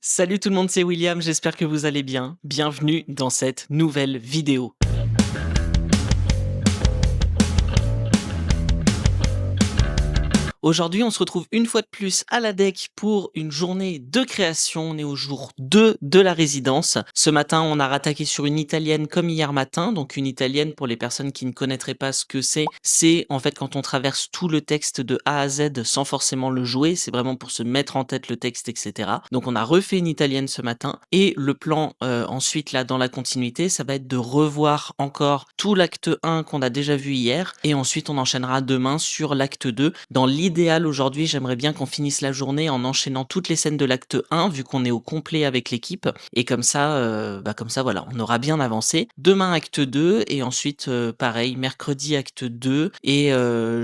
Salut tout le monde, c'est William, j'espère que vous allez bien. Bienvenue dans cette nouvelle vidéo. Aujourd'hui, on se retrouve une fois de plus à la DEC pour une journée de création. On est au jour 2 de la résidence. Ce matin, on a rattaqué sur une italienne comme hier matin. Donc une italienne, pour les personnes qui ne connaîtraient pas ce que c'est en fait quand on traverse tout le texte de A à Z sans forcément le jouer. C'est vraiment pour se mettre en tête le texte, etc. Donc on a refait une italienne ce matin. Et le plan ensuite, là, dans la continuité, ça va être de revoir encore tout l'acte 1 qu'on a déjà vu hier. Et ensuite, on enchaînera demain sur l'acte 2. Dans l'idéal, aujourd'hui, j'aimerais bien qu'on finisse la journée en enchaînant toutes les scènes de l'acte 1, vu qu'on est au complet avec l'équipe. Et comme ça, voilà, on aura bien avancé. Demain, acte 2, et ensuite, pareil, mercredi, acte 2, et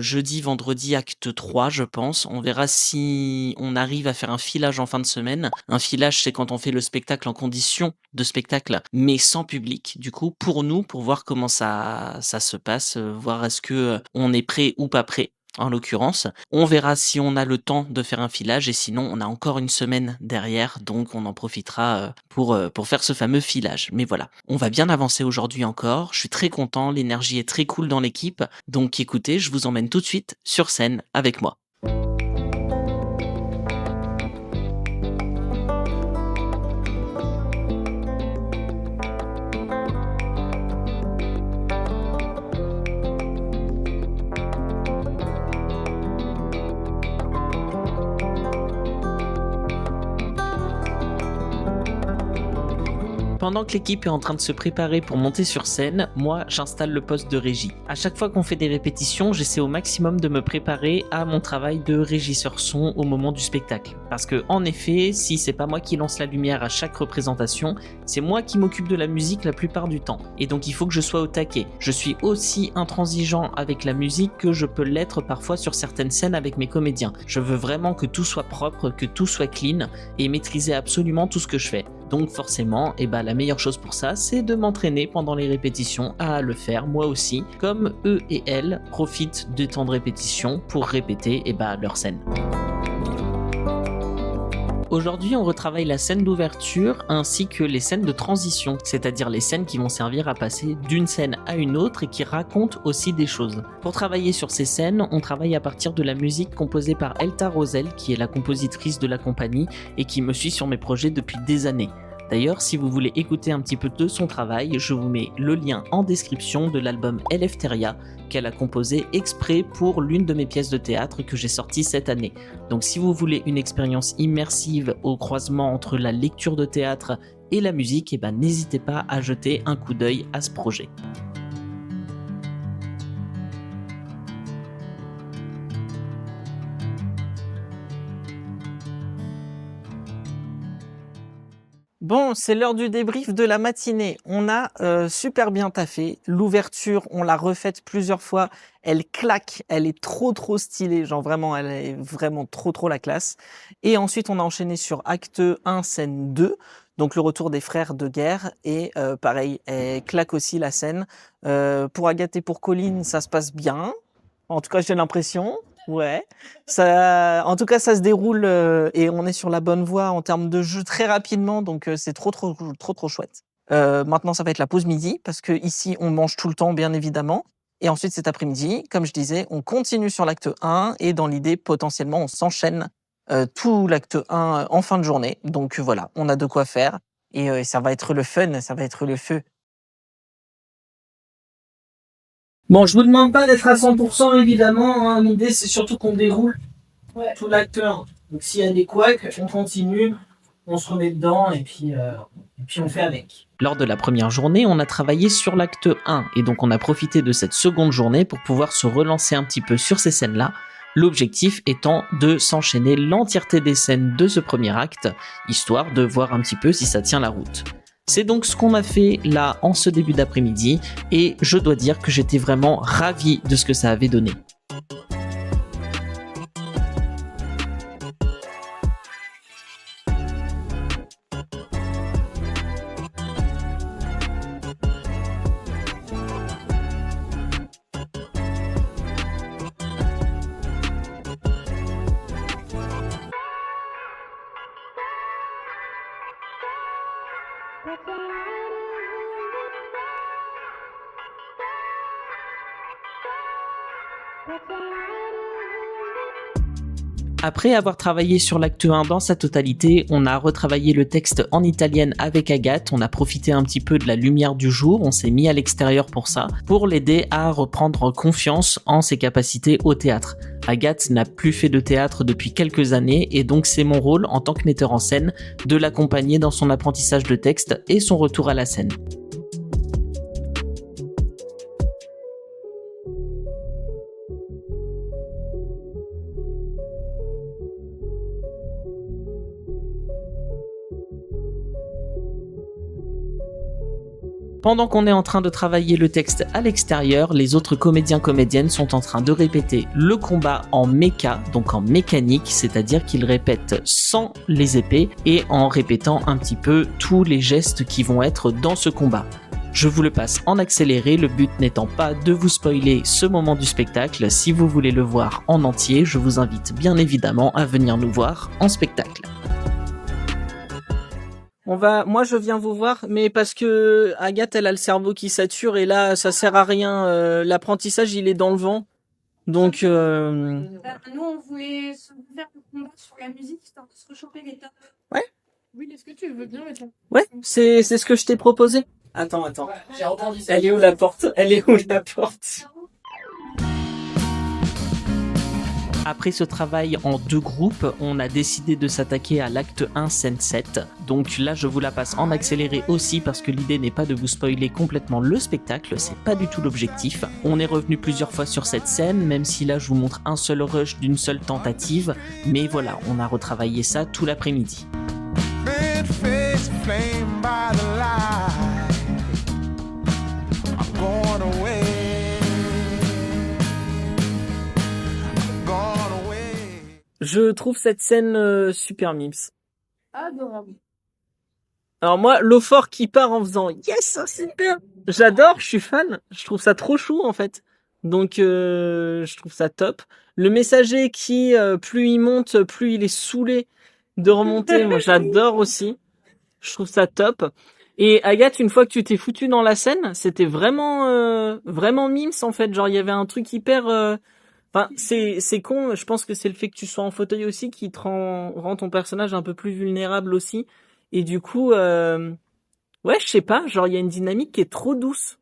jeudi, vendredi, acte 3, je pense. On verra si on arrive à faire un filage en fin de semaine. Un filage, c'est quand on fait le spectacle en condition de spectacle, mais sans public, du coup, pour nous, pour voir comment ça se passe, voir est-ce que on est prêt ou pas prêt. En l'occurrence, on verra si on a le temps de faire un filage et sinon on a encore une semaine derrière, donc on en profitera pour faire ce fameux filage. Mais voilà, on va bien avancer aujourd'hui encore, je suis très content, l'énergie est très cool dans l'équipe, donc écoutez, je vous emmène tout de suite sur scène avec moi. Pendant que l'équipe est en train de se préparer pour monter sur scène, moi j'installe le poste de régie. À chaque fois qu'on fait des répétitions, j'essaie au maximum de me préparer à mon travail de régisseur son au moment du spectacle. Parce que en effet, si c'est pas moi qui lance la lumière à chaque représentation, c'est moi qui m'occupe de la musique la plupart du temps. Et donc il faut que je sois au taquet. Je suis aussi intransigeant avec la musique que je peux l'être parfois sur certaines scènes avec mes comédiens. Je veux vraiment que tout soit propre, que tout soit clean et maîtriser absolument tout ce que je fais. Donc forcément, la meilleure chose pour ça, c'est de m'entraîner pendant les répétitions à le faire moi aussi, comme eux et elles profitent des temps de répétition pour répéter leur scène. Aujourd'hui, on retravaille la scène d'ouverture ainsi que les scènes de transition, c'est-à-dire les scènes qui vont servir à passer d'une scène à une autre et qui racontent aussi des choses. Pour travailler sur ces scènes, on travaille à partir de la musique composée par Elta Rosel, qui est la compositrice de la compagnie et qui me suit sur mes projets depuis des années. D'ailleurs, si vous voulez écouter un petit peu de son travail, je vous mets le lien en description de l'album Eleftheria qu'elle a composé exprès pour l'une de mes pièces de théâtre que j'ai sortie cette année. Donc si vous voulez une expérience immersive au croisement entre la lecture de théâtre et la musique, n'hésitez pas à jeter un coup d'œil à ce projet. Bon, c'est l'heure du débrief de la matinée. On a super bien taffé. L'ouverture, on l'a refaite plusieurs fois. Elle claque, elle est trop stylée. Genre vraiment, elle est vraiment trop la classe. Et ensuite, on a enchaîné sur acte 1, scène 2. Donc le retour des frères de guerre. Et pareil, elle claque aussi la scène. Pour Agathe et pour Colline, ça se passe bien. En tout cas, j'ai l'impression. Ouais, ça, en tout cas, ça se déroule et on est sur la bonne voie en termes de jeu très rapidement, donc c'est trop chouette. Maintenant, ça va être la pause midi parce que ici, on mange tout le temps, bien évidemment. Et ensuite, cet après-midi, comme je disais, on continue sur l'acte 1 et dans l'idée, potentiellement, on s'enchaîne tout l'acte 1 en fin de journée. Donc voilà, on a de quoi faire et ça va être le fun, ça va être le feu. Bon, je vous demande pas d'être à 100% évidemment, hein. L'idée c'est surtout qu'on déroule tout l'acteur. Donc s'il y a des couacs, on continue, on se remet dedans et puis on fait avec. Lors de la première journée, on a travaillé sur l'acte 1 et donc on a profité de cette seconde journée pour pouvoir se relancer un petit peu sur ces scènes-là. L'objectif étant de s'enchaîner l'entièreté des scènes de ce premier acte, histoire de voir un petit peu si ça tient la route. C'est donc ce qu'on a fait là en ce début d'après-midi et je dois dire que j'étais vraiment ravi de ce que ça avait donné. Après avoir travaillé sur l'acte 1 dans sa totalité, on a retravaillé le texte en italienne avec Agathe, on a profité un petit peu de la lumière du jour, on s'est mis à l'extérieur pour ça, pour l'aider à reprendre confiance en ses capacités au théâtre. Agathe n'a plus fait de théâtre depuis quelques années et donc c'est mon rôle en tant que metteur en scène de l'accompagner dans son apprentissage de texte et son retour à la scène. Pendant qu'on est en train de travailler le texte à l'extérieur, les autres comédiens-comédiennes sont en train de répéter le combat en méca, donc en mécanique, c'est-à-dire qu'ils répètent sans les épées et en répétant un petit peu tous les gestes qui vont être dans ce combat. Je vous le passe en accéléré, le but n'étant pas de vous spoiler ce moment du spectacle. Si vous voulez le voir en entier, je vous invite bien évidemment à venir nous voir en spectacle. Moi je viens vous voir, mais parce que Agathe elle a le cerveau qui sature et là ça sert à rien, l'apprentissage il est dans le vent. Donc Nous on voulait se faire le combat sur la musique, histoire de se rechoper les tops. Ouais. Oui, est-ce que tu veux bien mettre Ouais, c'est ce que je t'ai proposé. Attends. J'ai entendu ça. Elle est où la porte? Après ce travail en 2 groupes, on a décidé de s'attaquer à l'acte 1 scène 7. Donc là je vous la passe en accéléré aussi parce que l'idée n'est pas de vous spoiler complètement le spectacle, c'est pas du tout l'objectif. On est revenu plusieurs fois sur cette scène, même si là je vous montre un seul rush d'une seule tentative, mais voilà, on a retravaillé ça tout l'après-midi. Je trouve cette scène super mimes. Adorable. Alors moi, l'eau fort qui part en faisant yes, super. J'adore, je suis fan. Je trouve ça trop chou en fait. Donc je trouve ça top. Le messager qui plus il monte, plus il est saoulé de remonter. Moi, j'adore aussi. Je trouve ça top. Et Agathe, une fois que tu t'es foutu dans la scène, c'était vraiment mimes en fait. Genre il y avait un truc hyper. Enfin, c'est con. Je pense que c'est le fait que tu sois en fauteuil aussi qui te rend ton personnage un peu plus vulnérable aussi. Et du coup, ouais, je sais pas. Genre il y a une dynamique qui est trop douce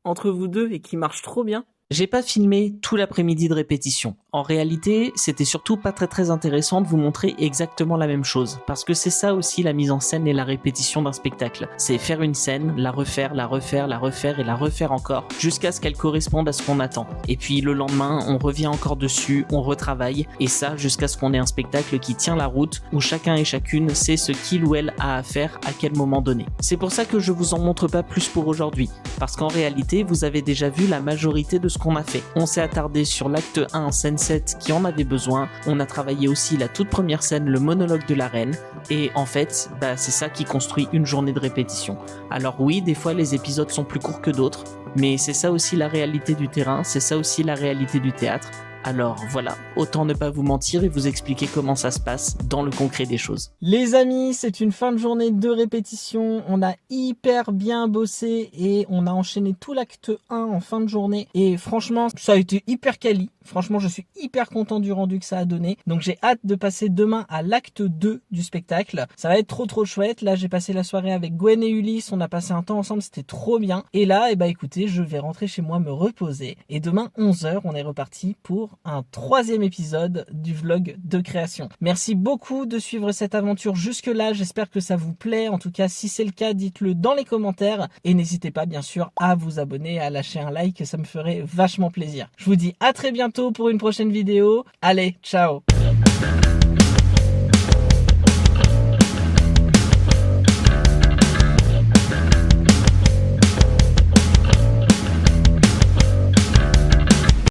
entre vous deux et qui marche trop bien. J'ai pas filmé tout l'après-midi de répétition. En réalité, c'était surtout pas très intéressant de vous montrer exactement la même chose, parce que c'est ça aussi la mise en scène et la répétition d'un spectacle. C'est faire une scène, la refaire et la refaire encore, jusqu'à ce qu'elle corresponde à ce qu'on attend. Et puis le lendemain, on revient encore dessus, on retravaille, et ça jusqu'à ce qu'on ait un spectacle qui tient la route, où chacun et chacune sait ce qu'il ou elle a à faire à quel moment donné. C'est pour ça que je vous en montre pas plus pour aujourd'hui, parce qu'en réalité, vous avez déjà vu la majorité de ce qu'on a fait. On s'est attardé sur l'acte 1, scène 7 qui en avait besoin, on a travaillé aussi la toute première scène, le monologue de la reine, et en fait, c'est ça qui construit une journée de répétition. Alors oui, des fois les épisodes sont plus courts que d'autres, mais c'est ça aussi la réalité du terrain, c'est ça aussi la réalité du théâtre. Alors voilà, autant ne pas vous mentir et vous expliquer comment ça se passe dans le concret des choses. Les amis, c'est une fin de journée de répétition, on a hyper bien bossé et on a enchaîné tout l'acte 1 en fin de journée et franchement, ça a été hyper quali. Franchement, je suis hyper content du rendu que ça a donné. Donc j'ai hâte de passer demain à l'acte 2 du spectacle. Ça va être trop chouette. Là, j'ai passé la soirée avec Gwen et Ulysse, on a passé un temps ensemble, c'était trop bien. Et là, écoutez, je vais rentrer chez moi me reposer et demain 11h, on est reparti pour un 3e épisode du vlog de création. Merci beaucoup de suivre cette aventure jusque là, j'espère que ça vous plaît. En tout cas, si c'est le cas, dites-le dans les commentaires et n'hésitez pas bien sûr à vous abonner, à lâcher un like, ça me ferait vachement plaisir. Je vous dis à très bientôt pour une prochaine vidéo. Allez, ciao!